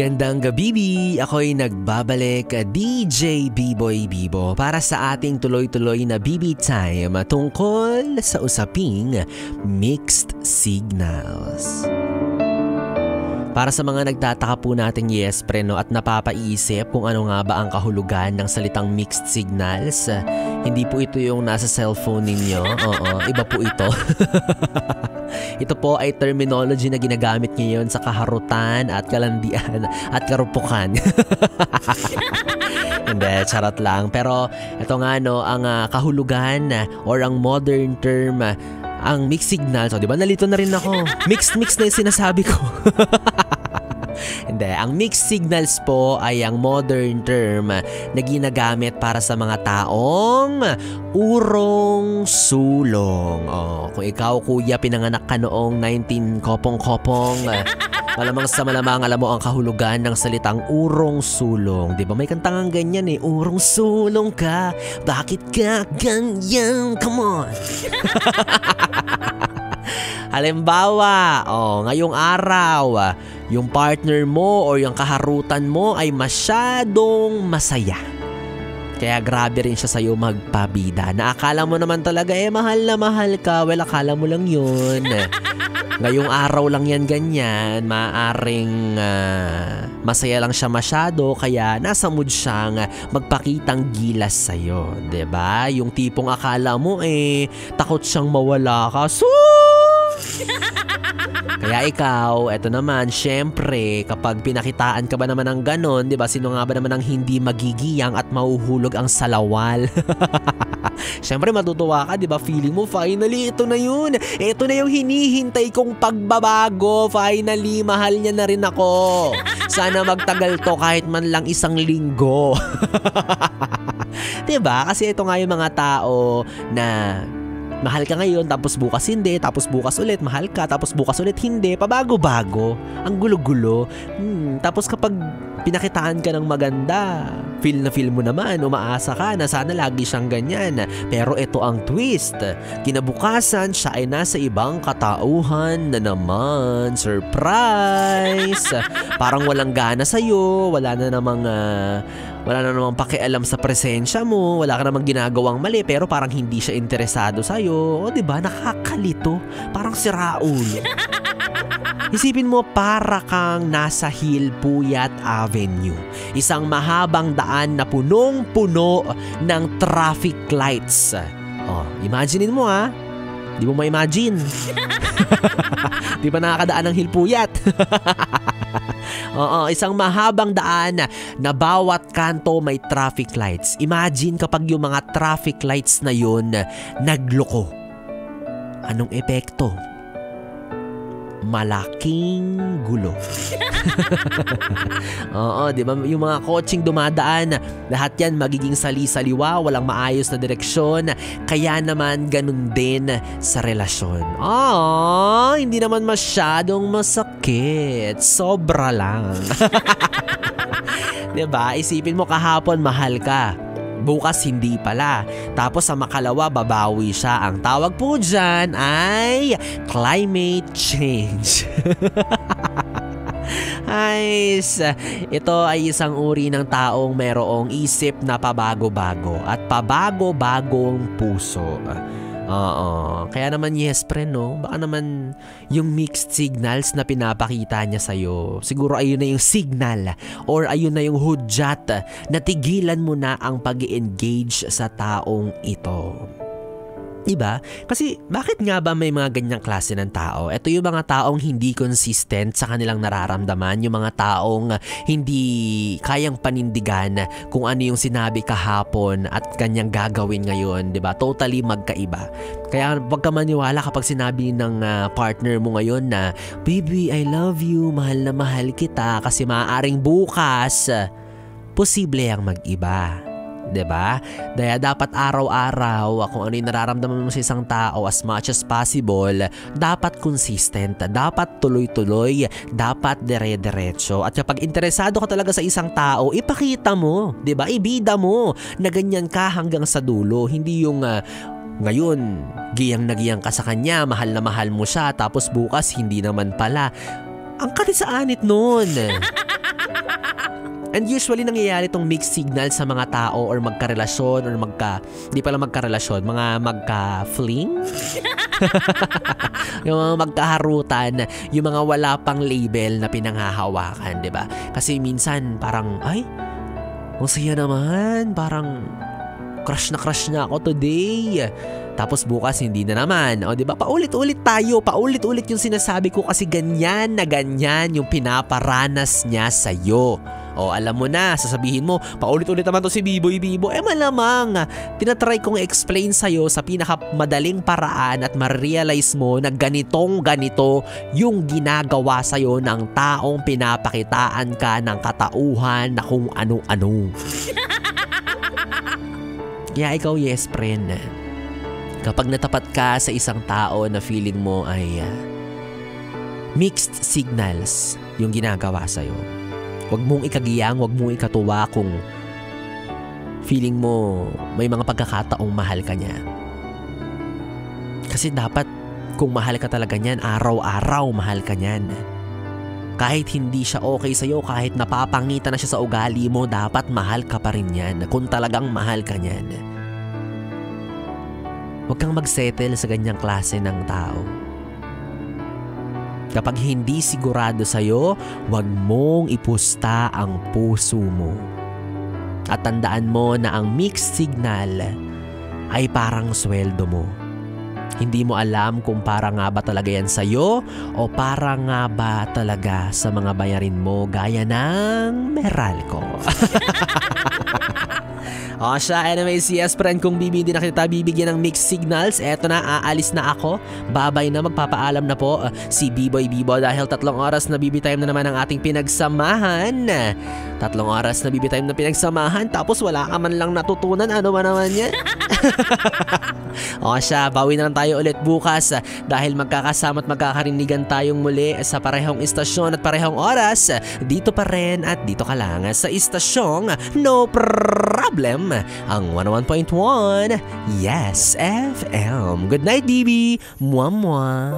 Magandang gabi, ako'y nagbabalik, DJ B-Boy Bibo para sa ating tuloy-tuloy na BB Time tungkol sa usaping mixed signals. Para sa mga nagtataka po natin, yes pre no, at napapaisip kung ano nga ba ang kahulugan ng salitang mixed signals, hindi po ito yung nasa cellphone ninyo, iba po ito. Ito po ay terminology na ginagamit ngayon sa kaharutan at kalandian at karupukan. Hindi, charot lang. Pero ito nga no, ang kahulugan or ang modern term, ang mixed signals. So, di ba nalito na rin ako. Mixed na yung sinasabi ko. Hindi, ang mixed signals po ay ang modern term na ginagamit para sa mga taong urong sulong. Kung ikaw kuya pinanganak ka noong 19 kopong-kopong, malamang sa malamang alam mo ang kahulugan ng salitang urong sulong. Di ba may kantangang ganyan eh, urong sulong ka, bakit ka ganyan? Come on! Halimbawa, ngayong araw, yung partner mo o yung kaharutan mo ay masyadong masaya. Kaya grabe rin siya sa'yo magpabida. Naakala mo naman talaga mahal na mahal ka. Well, akala mo lang yun. Ngayong araw lang yan ganyan. Maaring masaya lang siya masyado. Kaya nasa mood siyang magpakitang gilas sa'yo. Diba? Yung tipong akala mo takot siyang mawala ka. Kaya ikaw, eto naman, syempre, kapag pinakitaan ka ba naman ng ganon, di ba, sino nga ba naman ang hindi magigiyang at mahuhulog ang salawal? Syempre, matutuwa ka, di ba? Feeling mo, finally, ito na yun. Ito na yung hinihintay kong pagbabago. Finally, mahal niya na rin ako. Sana magtagal to kahit man lang isang linggo. Di ba? Kasi ito nga yung mga tao na mahal ka ngayon, tapos bukas hindi, tapos bukas ulit, mahal ka, tapos bukas ulit hindi, pabago-bago. Ang gulo-gulo. Tapos kapag pinakitaan ka ng maganda, feel na feel mo naman, umaasa ka na sana lagi siyang ganyan. Pero ito ang twist. Kinabukasan, siya ay nasa ibang katauhan na naman. Surprise! Parang walang gana sa'yo, wala na namang pakialam sa presensya mo, wala ka namang ginagawang mali, pero parang hindi siya interesado sa'yo. O diba, nakakalito. Parang si Raul. Isipin mo, para kang nasa Hilpuyat Avenue. Isang mahabang daan na punong-puno ng traffic lights. Imaginein mo Di mo ma-imagine. Di ba nakakadaan ng Hilpuyat? Isang mahabang daan na bawat kanto may traffic lights. Imagine kapag yung mga traffic lights na yun nagloko. Anong epekto? Malaking gulo. Di ba? Yung mga kotseng dumadaan, lahat yan magiging sali-saliwa, walang maayos na direksyon. Kaya naman ganun din sa relasyon. Hindi naman masyadong masakit. Sobra lang. Di ba? Isipin mo, kahapon mahal ka, bukas hindi pala. Tapos sa makalawa, babawi siya. Ang tawag po dyan ay climate change. Ito ay isang uri ng taong merong isip na pabago-bago at pabago-bagong puso. Kaya naman yes pre no, baka naman yung mixed signals na pinapakita niya sa'yo, siguro ayun na yung signal or ayun na yung hudyat na tigilan mo na ang pag-engage sa taong ito. Diba? Kasi bakit nga ba may mga ganyang klase ng tao? Ito yung mga taong hindi consistent sa kanilang nararamdaman, yung mga taong hindi kayang panindigan kung ano yung sinabi kahapon at kanyang gagawin ngayon, diba? Totally magkaiba. Kaya wag ka maniwala kapag sinabi ng partner mo ngayon na, "Baby, I love you, mahal na mahal kita," kasi maaaring bukas posible ang mag-iba. Diba? Daya dapat araw-araw kung ano yung nararamdaman mo sa isang tao, as much as possible, dapat consistent, dapat tuloy-tuloy, dapat dire-diretso. At kapag interesado ka talaga sa isang tao, ipakita mo, diba? Ibida mo na ganyan ka hanggang sa dulo. Hindi yung ngayon, giyang na giyang ka sa kanya, mahal na mahal mo siya, tapos bukas hindi naman pala. Ang kalisaanit nun. And usually nangyayari itong mixed signal sa mga tao or magkarelasyon or di pala magkarelasyon, mga magka-fling? Yung mga magkaharutan, yung mga wala pang label na pinanghahawakan, di ba? Kasi minsan parang, ay, ang saya naman, parang crush na ako today. Tapos bukas hindi na naman. O di ba? Paulit-ulit tayo. Paulit-ulit yung sinasabi ko kasi ganyan na ganyan yung pinaparanas niya sa'yo. O alam mo na, sasabihin mo, paulit-ulit naman to si Biboy. Malamang, tinatry kong explain sa'yo sa pinakamadaling paraan at ma-realize mo na ganito yung ginagawa sa'yo ng taong pinapakitaan ka ng katauhan na kung ano-ano. Kaya ikaw, yes friend, kapag natapat ka sa isang tao na feeling mo ay mixed signals yung ginagawa sa'yo, huwag mong ikagiyang, huwag mong ikatuwa kung feeling mo may mga pagkakataong mahal ka niya. Kasi dapat kung mahal ka talaga niyan, araw-araw mahal ka niyan. Kahit hindi siya okay sa'yo, kahit napapangita na siya sa ugali mo, dapat mahal ka pa rin yan. Kung talagang mahal ka niyan. Huwag kang magsettle sa ganyang klase ng tao. Kapag hindi sigurado sa'yo, huwag mong ipusta ang puso mo. At tandaan mo na ang mixed signal ay parang sweldo mo. Hindi mo alam kung para nga ba talaga yan sa'yo o para nga ba talaga sa mga bayarin mo gaya ng Meralco. O siya, anyways, yes friend, kung hindi na kita bibigyan ng mixed signals, eto na, aalis na ako. Babay na, magpapaalam na po si Biboy dahil 3 oras na BB time na naman ang ating pinagsamahan. 3 oras na BB time na pinagsamahan, tapos wala ka man lang natutunan. Ano ba naman yan? O siya, bawi na lang tayo ulit bukas dahil magkakasama at magkakarinigan tayong muli sa parehong istasyon at parehong oras. Dito pa rin at dito ka lang sa istasyong No Problem, ang 101.1 Yes FM. Good night, BB. Mwah mwah.